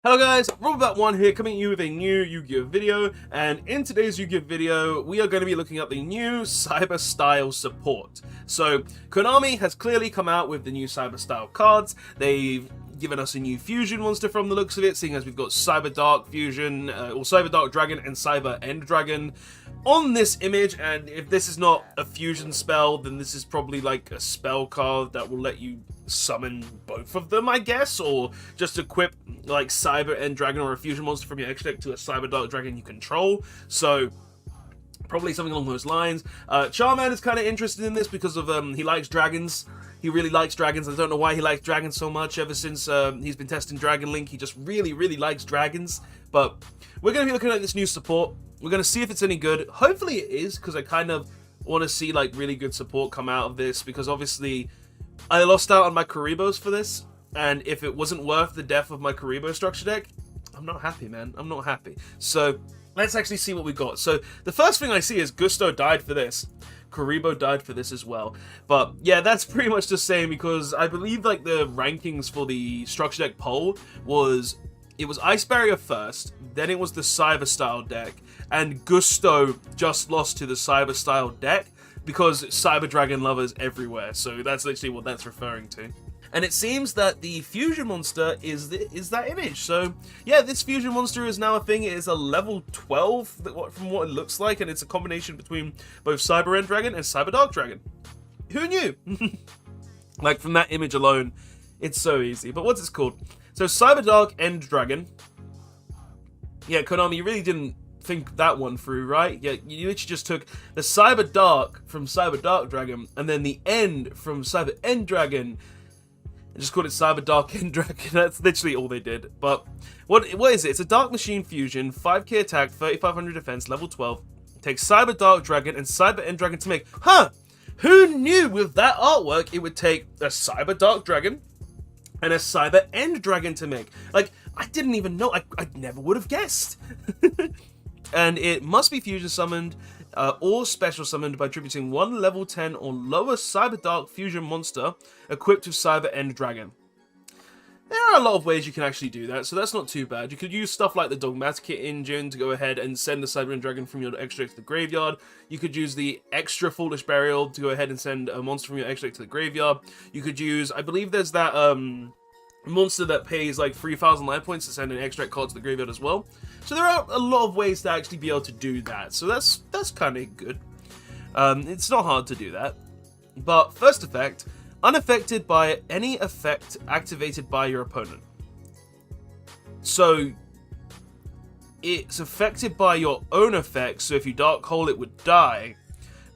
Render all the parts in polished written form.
Hello guys, Robert1 here, coming at you with a new Yu-Gi-Oh video, and in today's Yu-Gi-Oh video, we are going to be looking at the new Cyber Style support. So, Konami has clearly come out with the new Cyber Style cards. They've given us a new fusion monster from the looks of it, seeing as we've got Cyberdark Fusion, or Cyberdark Dragon and Cyber End Dragon on this image. And if this is not a fusion spell, then this is probably like a spell card that will let you summon both of them, I guess, or just equip like Cyber End Dragon or a fusion monster from your extra deck to a Cyberdark Dragon you control. So probably something along those lines. Charman is kind of interested in this because of he likes dragons. He really likes dragons. I don't know why he likes dragons so much. Ever since he's been testing Dragon Link, he just really likes dragons. But we're going to be looking at this new support. We're going to see if it's any good. Hopefully it is, because I kind of want to see like really good support come out of this, because obviously I lost out on my kuribohs for this, and if it wasn't worth the death of my kuriboh structure deck, I'm not happy, man. I'm not happy. So let's actually see what we got. So the first thing I see is Gusto died for this. Kuriboh died for this as well. But yeah, that's pretty much the same, because I believe like the rankings for the structure deck poll was, it was Ice Barrier first, then it was the Cyber Style deck, and Gusto just lost to the Cyber Style deck because Cyber Dragon lovers everywhere. So that's literally what that's referring to. And it seems that the fusion monster is that image. So yeah, this fusion monster is now a thing. It is a level 12 from what it looks like, and it's a combination between both Cyber End Dragon and Cyber Dark Dragon. Who knew? Like, from that image alone, it's so easy. But what's it called? So Cyber Dark End Dragon. Yeah, Konami, you really didn't think that one through, right? Yeah, you literally just took the Cyber Dark from Cyber Dark Dragon, and then the End from Cyber End Dragon, and just called it Cyber Dark End Dragon. That's literally all they did. But what is it? It's a Dark Machine fusion, 5k attack, 3500 defense, level 12. Takes Cyber Dark Dragon and Cyber End Dragon to make. Huh! Who knew with that artwork it would take a Cyber Dark Dragon and a Cyber End Dragon to make? Like, I didn't even know. I never would have guessed. And it must be fusion summoned or special summoned by attributing one level 10 or lower Cyberdark fusion monster equipped with Cyber End Dragon. There are a lot of ways you can actually do that, so that's not too bad. You could use stuff like the Dogmatic engine to go ahead and send the Cyber End Dragon from your extra deck to the graveyard. You could use the extra Foolish Burial to go ahead and send a monster from your extra deck to the graveyard. You could use, I believe there's that monster that pays like 3,000 life points to send an extract card to the graveyard as well. So there are a lot of ways to actually be able to do that. So that's kind of good. It's not hard to do that. But first effect, unaffected by any effect activated by your opponent. So it's affected by your own effects. So if you Dark Hole, it would die.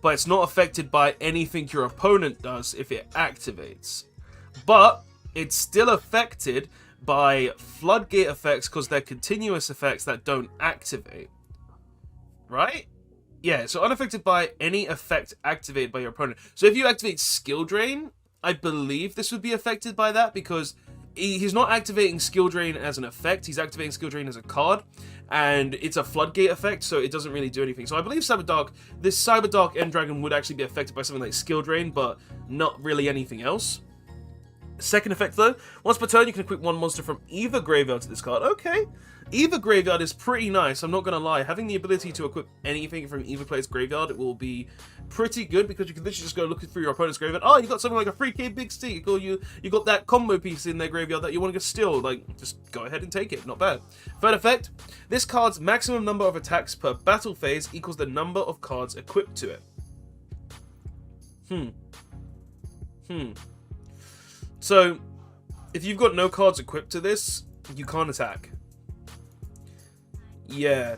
But it's not affected by anything your opponent does if it activates. But it's still affected by floodgate effects because they're continuous effects that don't activate. Right? Yeah, so unaffected by any effect activated by your opponent. So if you activate Skill Drain, I believe this would be affected by that, because he's not activating Skill Drain as an effect, he's activating Skill Drain as a card, and it's a floodgate effect, so it doesn't really do anything. So I believe this Cyberdark End Dragon would actually be affected by something like Skill Drain, but not really anything else. Second effect though, once per turn you can equip one monster from either graveyard to this card. Okay, either graveyard is pretty nice, I'm not gonna lie. Having the ability to equip anything from either player's graveyard, it will be pretty good, because you can literally just go looking through your opponent's graveyard. Oh, you got something like a 3k big stick, or you got that combo piece in their graveyard that you want to steal. Like, just go ahead and take it, not bad. Third effect, this card's maximum number of attacks per battle phase equals the number of cards equipped to it. So, if you've got no cards equipped to this, you can't attack. Yeah,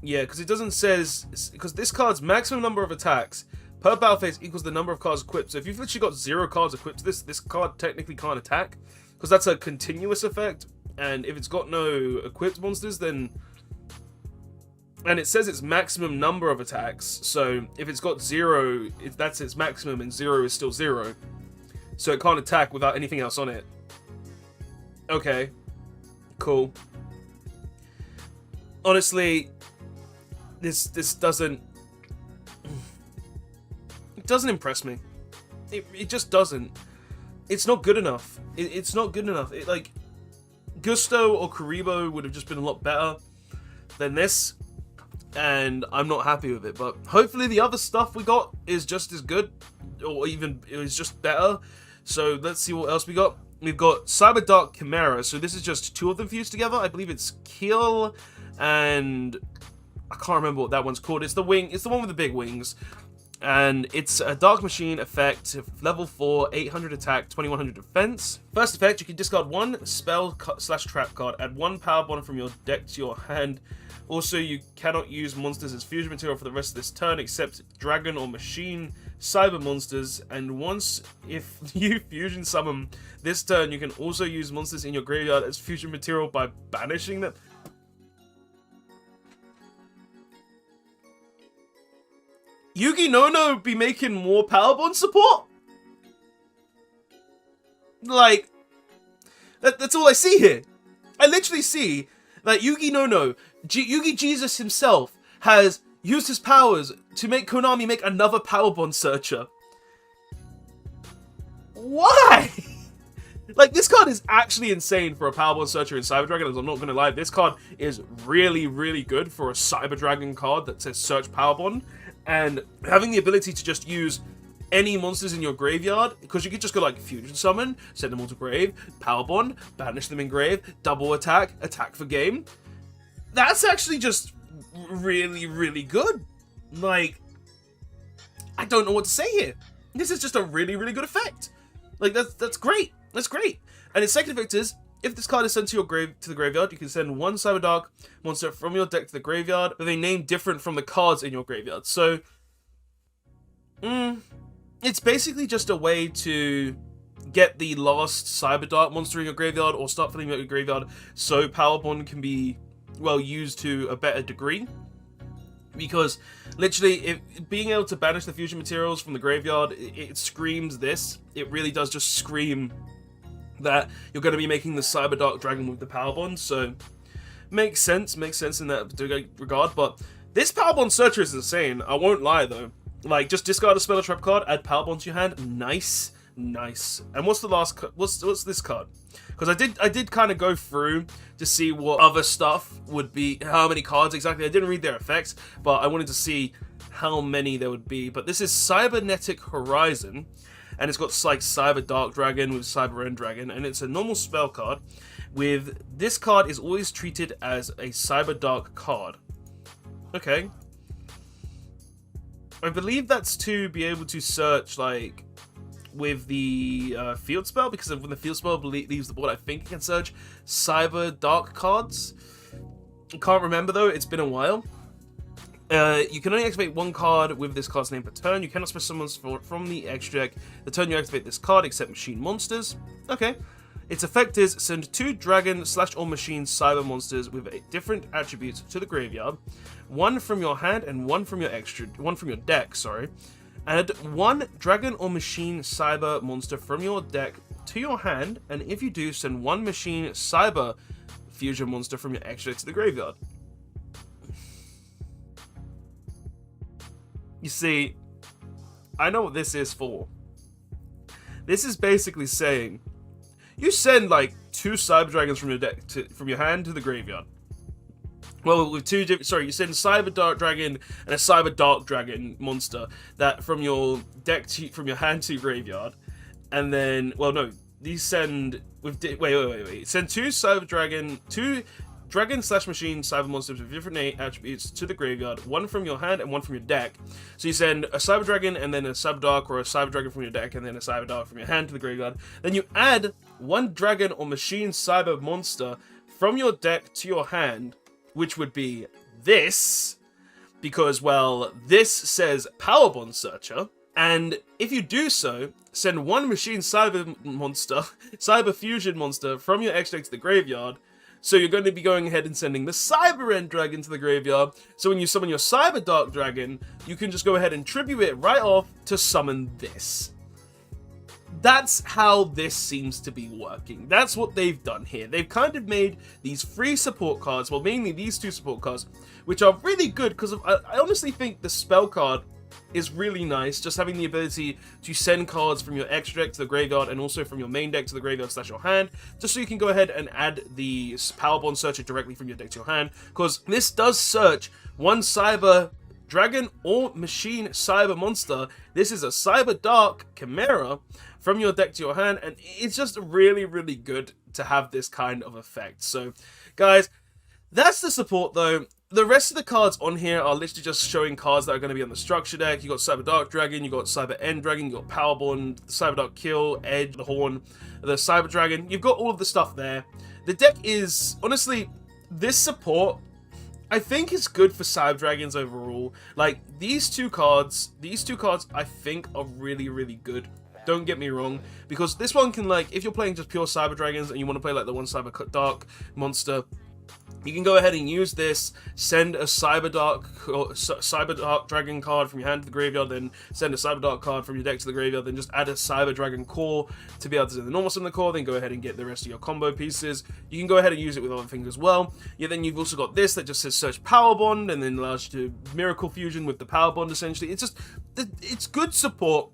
because it doesn't says, because this card's maximum number of attacks per battle phase equals the number of cards equipped. So if you've literally got 0 cards equipped to this card technically can't attack, because that's a continuous effect. And if it's got no equipped monsters, then, and it says its maximum number of attacks. So if it's got 0, that's its maximum, and 0 is still 0. So it can't attack without anything else on it. Okay. Cool. Honestly, this doesn't... It doesn't impress me. It just doesn't. It's not good enough. It's not good enough. Gusto or Kuriboh would have just been a lot better than this, and I'm not happy with it. But hopefully the other stuff we got is just as good, or even it was just better. So let's see what else we got. We've got Cyberdark Camaro. So this is just 2 of them fused together. I believe it's Kill and I can't remember what that one's called. It's the wing. It's the one with the big wings. And it's a Dark Machine effect, level 4, 800 attack, 2100 defense. First effect, you can discard 1 spell / trap card, add 1 power bond from your deck to your hand. Also, you cannot use monsters as fusion material for the rest of this turn, except dragon or machine cyber monsters. And once if you fusion summon this turn, you can also use monsters in your graveyard as fusion material by banishing them. Yugi Nono be making more power bond support? Like, that's all I see here. I literally see that Yugi Nono, Yugi Jesus himself, has used his powers to make Konami make another power bond searcher. Why? Like, this card is actually insane for a power bond searcher in Cyber Dragon, as I'm not going to lie. This card is really, really good for a Cyber Dragon card that says search power bond. And having the ability to just use any monsters in your graveyard, because you could just go like fusion summon, send them all to grave, power bond, banish them in grave, double attack, attack for game. That's actually just really, really good. Like, I don't know what to say here. This is just a really, really good effect. Like, that's great. That's great. And its second effect is, if this card is sent to your graveyard, you can send 1 Cyberdark monster from your deck to the graveyard with a name different from the cards in your graveyard. So, it's basically just a way to get the last Cyberdark monster in your graveyard, or start filling out your graveyard so Power Bond can be, well, used to a better degree. Because, literally, being able to banish the fusion materials from the graveyard, it screams this. It really does just scream that you're going to be making the Cyberdark Dragon with the Power Bond, so makes sense in that regard. But this Power Bond Searcher is insane. I won't lie though. Like, just discard a spell or trap card, add Power Bond to your hand. Nice. And what's the last? What's this card? Because I did kind of go through to see what other stuff would be, how many cards exactly. I didn't read their effects, but I wanted to see how many there would be. But this is Cybernetic Horizon. And it's got like Cyberdark Dragon with Cyber End Dragon, and it's a normal spell card. With this card is always treated as a Cyberdark card. Okay. I believe that's to be able to search like with the field spell, because when the field spell leaves the board, I think you can search Cyberdark cards. I can't remember though. It's been a while. You can only activate 1 card with this card's name per turn. You cannot special summon from the extra deck the turn you activate this card, except machine monsters. Okay. Its effect is send 2 dragon / or machine cyber monsters with a different attributes to the graveyard. 1 from your hand and 1 from your deck, sorry. Add 1 dragon or machine cyber monster from your deck to your hand, and if you do, send 1 machine cyber fusion monster from your extra deck to the graveyard. You see, I know what this is for. This is basically saying, you send like 2 Cyber Dragons from your deck from your hand to the graveyard. Well, with 2 different, sorry, you send Cyberdark Dragon and a Cyberdark Dragon monster that from your deck from your hand to graveyard, and then, well, no, these send with wait. Send 2 Cyber Dragon, 2 Dragon / machine cyber monsters with different attributes to the graveyard, 1 from your hand and 1 from your deck. So you send a Cyber Dragon and then a Cyberdark, or a Cyber Dragon from your deck and then a Cyberdark from your hand to the graveyard. Then you add 1 Dragon or machine cyber monster from your deck to your hand, which would be this, because, well, this says Power Bond Searcher. And if you do so, send 1 machine cyber monster, cyber fusion monster from your extra deck to the graveyard. So you're going to be going ahead and sending the Cyber End Dragon to the graveyard. So when you summon your Cyberdark Dragon, you can just go ahead and tribute it right off to summon this. That's how this seems to be working. That's what they've done here. They've kind of made these 3 support cards, well, mainly these 2 support cards, which are really good, because I honestly think the spell card is really nice. Just having the ability to send cards from your extra deck to the graveyard and also from your main deck to the graveyard / your hand, just so you can go ahead and add the Power Bond Searcher directly from your deck to your hand, because this does search one Cyber Dragon or Machine Cyber Monster. This is a Cyberdark Camaro from your deck to your hand, and it's just really, really good to have this kind of effect. So, guys, that's the support though. The rest of the cards on here are literally just showing cards that are going to be on the structure deck. You got Cyberdark Dragon, you got Cyber End Dragon, you got Power Bond, Cyberdark Kill, Edge, the Horn, the Cyber Dragon. You've got all of the stuff there. The deck is, honestly, this support, I think is good for Cyber Dragons overall. Like, these two cards I think are really, really good. Don't get me wrong, because this one can, like, if you're playing just pure Cyber Dragons and you want to play like the one Cyberdark monster, you can go ahead and use this, send a Cyberdark Dragon card from your hand to the graveyard, then send a Cyberdark card from your deck to the graveyard, then just add a Cyber Dragon core to be able to send the normal summon core, then go ahead and get the rest of your combo pieces. You can go ahead and use it with other things as well. Yeah, then you've also got this that just says search Power Bond, and then allows you to Miracle Fusion with the Power Bond, essentially. It's just, it's good support.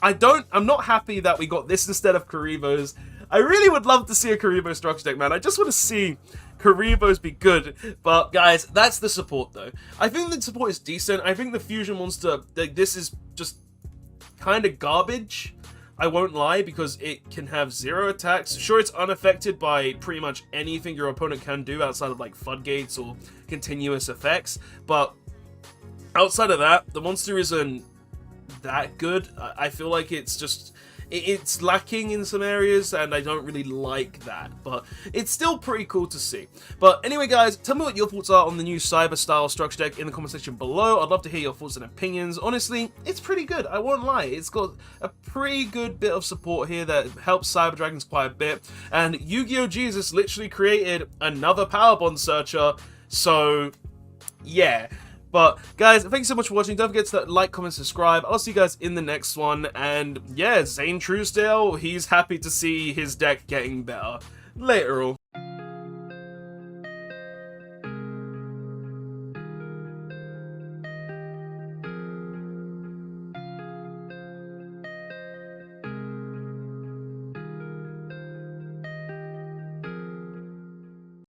I'm not happy that we got this instead of Kuribohs. I really would love to see a Kuriboh structure deck, man. I just want to see Kuribohs be good. But guys, that's the support though. I think the support is decent. I think the Fusion Monster, like, this is just kind of garbage. I won't lie, because it can have 0 attacks. Sure, it's unaffected by pretty much anything your opponent can do outside of like floodgates or continuous effects. But outside of that, the monster isn't that good. I feel like it's just, it's lacking in some areas, and I don't really like that, but it's still pretty cool to see. But anyway, guys, tell me what your thoughts are on the new Cyber style structure deck in the comment section below. I'd love to hear your thoughts and opinions. Honestly, it's pretty good, I won't lie. It's got a pretty good bit of support here that helps Cyber Dragons quite a bit, and Yu-Gi-Oh! Jesus literally created another Power Bond Searcher, so yeah. But guys, thank you so much for watching. Don't forget to like, comment, subscribe. I'll see you guys in the next one. And yeah, Zane Truesdale, he's happy to see his deck getting better. Later all.